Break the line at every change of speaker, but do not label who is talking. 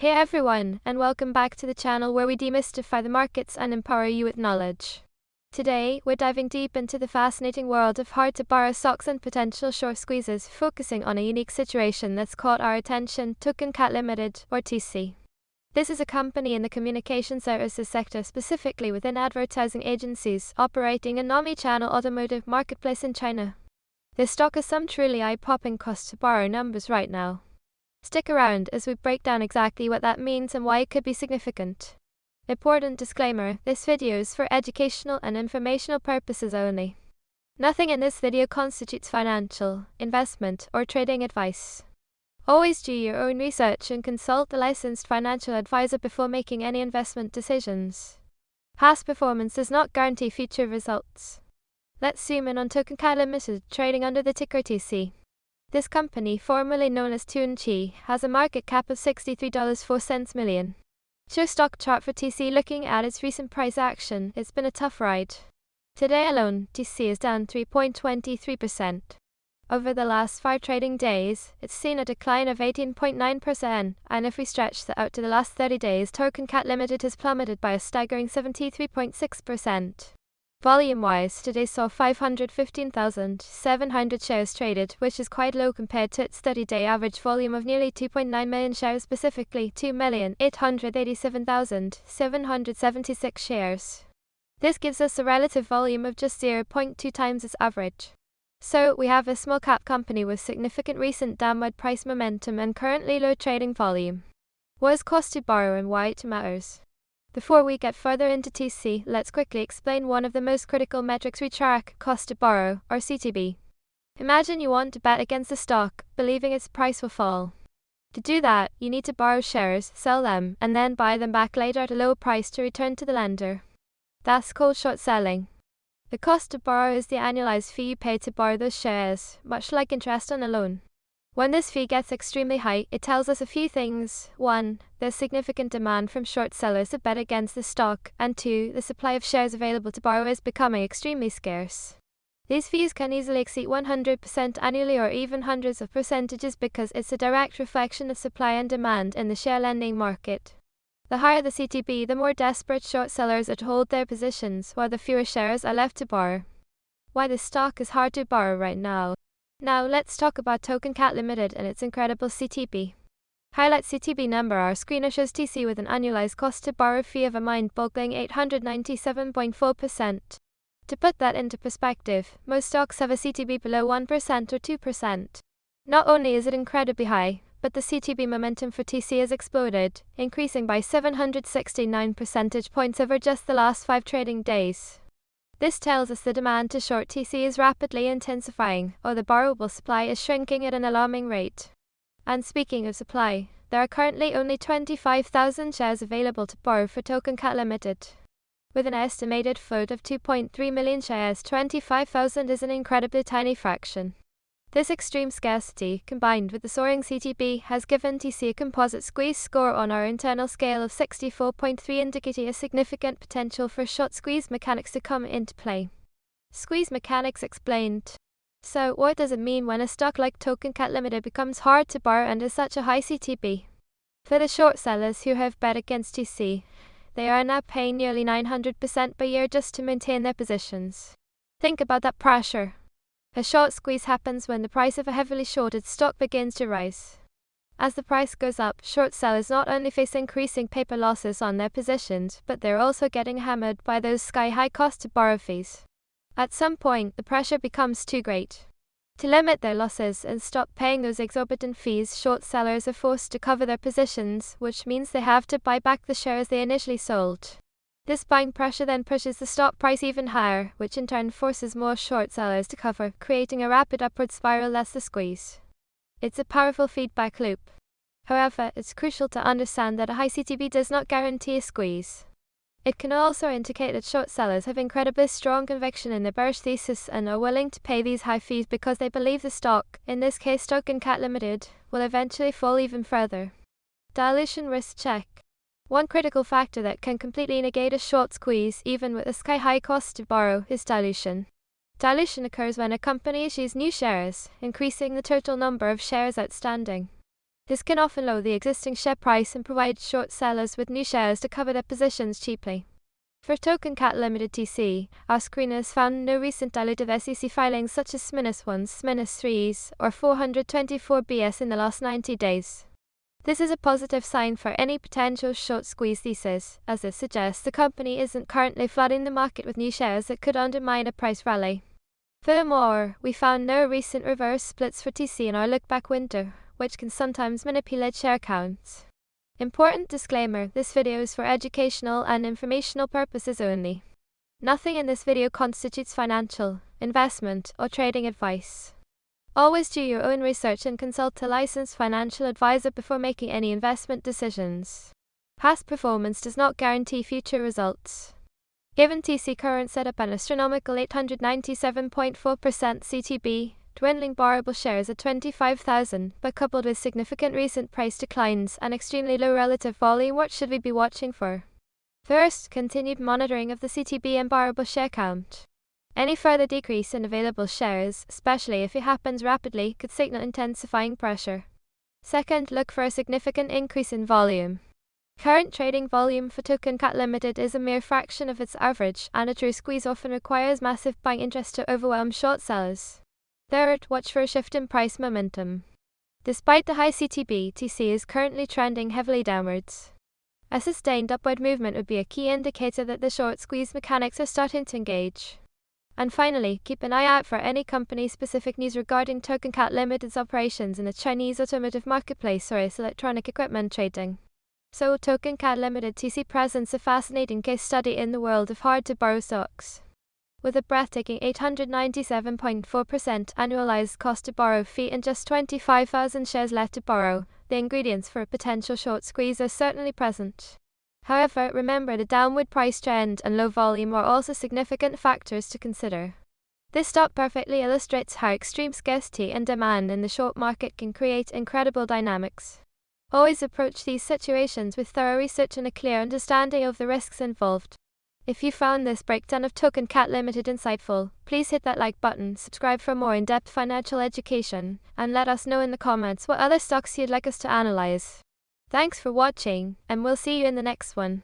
Hey everyone, and welcome back to the channel where we demystify the markets and empower you with knowledge. Today, we're diving deep into the fascinating world of hard-to-borrow stocks and potential short squeezes, focusing on a unique situation that's caught our attention, Token Cat Limited, or TC. This is a company in the communication services sector, specifically within advertising agencies, operating an omni-channel automotive marketplace in China. This stock has some truly eye-popping cost-to-borrow numbers right now. Stick around as we break down exactly what that means and why it could be significant. Important disclaimer, this video is for educational and informational purposes only. Nothing in this video constitutes financial, investment, or trading advice. Always do your own research and consult a licensed financial advisor before making any investment decisions. Past performance does not guarantee future results. Let's zoom in on Token Cat Limited, trading under the ticker TC. This company, formerly known as Tunchi, has a market cap of $63.04 million. Show stock chart for TC. Looking at its recent price action, it's been a tough ride. Today alone, TC is down 3.23%. Over the last 5 trading days, it's seen a decline of 18.9%, and if we stretch that out to the last 30 days, Token Cat Limited has plummeted by a staggering 73.6%. Volume-wise, today saw 515,700 shares traded, which is quite low compared to its 30-day average volume of nearly 2.9 million shares, specifically 2,887,776 shares. This gives us a relative volume of just 0.2 times its average. So, we have a small-cap company with significant recent downward price momentum and currently low trading volume. What is cost to borrow and why it matters? Before we get further into TC, let's quickly explain one of the most critical metrics we track, cost to borrow, or CTB. Imagine you want to bet against a stock, believing its price will fall. To do that, you need to borrow shares, sell them, and then buy them back later at a low price to return to the lender. That's called short selling. The cost to borrow is the annualized fee you pay to borrow those shares, much like interest on a loan. When this fee gets extremely high, it tells us a few things. 1. There's significant demand from short sellers to bet against the stock, and 2. The supply of shares available to borrow is becoming extremely scarce. These fees can easily exceed 100% annually or even hundreds of percentages because it's a direct reflection of supply and demand in the share lending market. The higher the CTB, the more desperate short sellers are to hold their positions, while the fewer shares are left to borrow. Why this stock is hard to borrow right now. Now let's talk about Token Cat Limited and its incredible CTB. Highlight CTB number. Our screener shows TC with an annualized cost to borrow fee of a mind-boggling 897.4%. To put that into perspective, most stocks have a CTB below 1% or 2%. Not only is it incredibly high, but the CTB momentum for TC has exploded, increasing by 769 percentage points over just the last 5 trading days. This tells us the demand to short TC is rapidly intensifying, or the borrowable supply is shrinking at an alarming rate. And speaking of supply, there are currently only 25,000 shares available to borrow for Token Cat Limited. With an estimated float of 2.3 million shares, 25,000 is an incredibly tiny fraction. This extreme scarcity, combined with the soaring CTB, has given TC a composite squeeze score on our internal scale of 64.3, indicating a significant potential for short squeeze mechanics to come into play. Squeeze mechanics explained. So, what does it mean when a stock like Token Cat Limited becomes hard to borrow and is such a high CTB? For the short sellers who have bet against TC, they are now paying nearly 900% per year just to maintain their positions. Think about that pressure. A short squeeze happens when the price of a heavily shorted stock begins to rise. As the price goes up, short sellers not only face increasing paper losses on their positions, but they're also getting hammered by those sky-high cost to borrow fees. At some point, the pressure becomes too great. To limit their losses and stop paying those exorbitant fees, short sellers are forced to cover their positions, which means they have to buy back the shares they initially sold. This buying pressure then pushes the stock price even higher, which in turn forces more short sellers to cover, creating a rapid upward spiral. That's the squeeze. It's a powerful feedback loop. However, it's crucial to understand that a high CTB does not guarantee a squeeze. It can also indicate that short sellers have incredibly strong conviction in their bearish thesis and are willing to pay these high fees because they believe the stock, in this case Token Cat Limited, will eventually fall even further. Dilution risk check. One critical factor that can completely negate a short squeeze, even with a sky-high cost to borrow, is dilution. Dilution occurs when a company issues new shares, increasing the total number of shares outstanding. This can often lower the existing share price and provide short sellers with new shares to cover their positions cheaply. For Token Cat Limited TC, our screeners found no recent dilutive SEC filings such as -1s, -3s, or 424BS in the last 90 days. This is a positive sign for any potential short squeeze thesis, as it suggests the company isn't currently flooding the market with new shares that could undermine a price rally. Furthermore, we found no recent reverse splits for TC in our look-back window, which can sometimes manipulate share counts. Important disclaimer: this video is for educational and informational purposes only. Nothing in this video constitutes financial, investment, or trading advice. Always do your own research and consult a licensed financial advisor before making any investment decisions. Past performance does not guarantee future results. Given TC current setup an astronomical 897.4% CTB, dwindling borrowable shares at 25,000, but coupled with significant recent price declines and extremely low relative volume, what should we be watching for? First, continued monitoring of the CTB and borrowable share count. Any further decrease in available shares, especially if it happens rapidly, could signal intensifying pressure. Second, look for a significant increase in volume. Current trading volume for Token Cat Limited is a mere fraction of its average, and a true squeeze often requires massive buying interest to overwhelm short sellers. Third, watch for a shift in price momentum. Despite the high CTB, TC is currently trending heavily downwards. A sustained upward movement would be a key indicator that the short squeeze mechanics are starting to engage. And finally, keep an eye out for any company-specific news regarding Token Cat Limited's operations in the Chinese automotive marketplace or its electronic equipment trading. So, Token Cat Limited TC presents a fascinating case study in the world of hard-to-borrow stocks. With a breathtaking 897.4% annualized cost to borrow fee and just 25,000 shares left to borrow, the ingredients for a potential short squeeze are certainly present. However, remember the downward price trend and low volume are also significant factors to consider. This stock perfectly illustrates how extreme scarcity and demand in the short market can create incredible dynamics. Always approach these situations with thorough research and a clear understanding of the risks involved. If you found this breakdown of Token Cat Limited insightful, please hit that like button, subscribe for more in-depth financial education, and let us know in the comments what other stocks you'd like us to analyze. Thanks for watching, and we'll see you in the next one.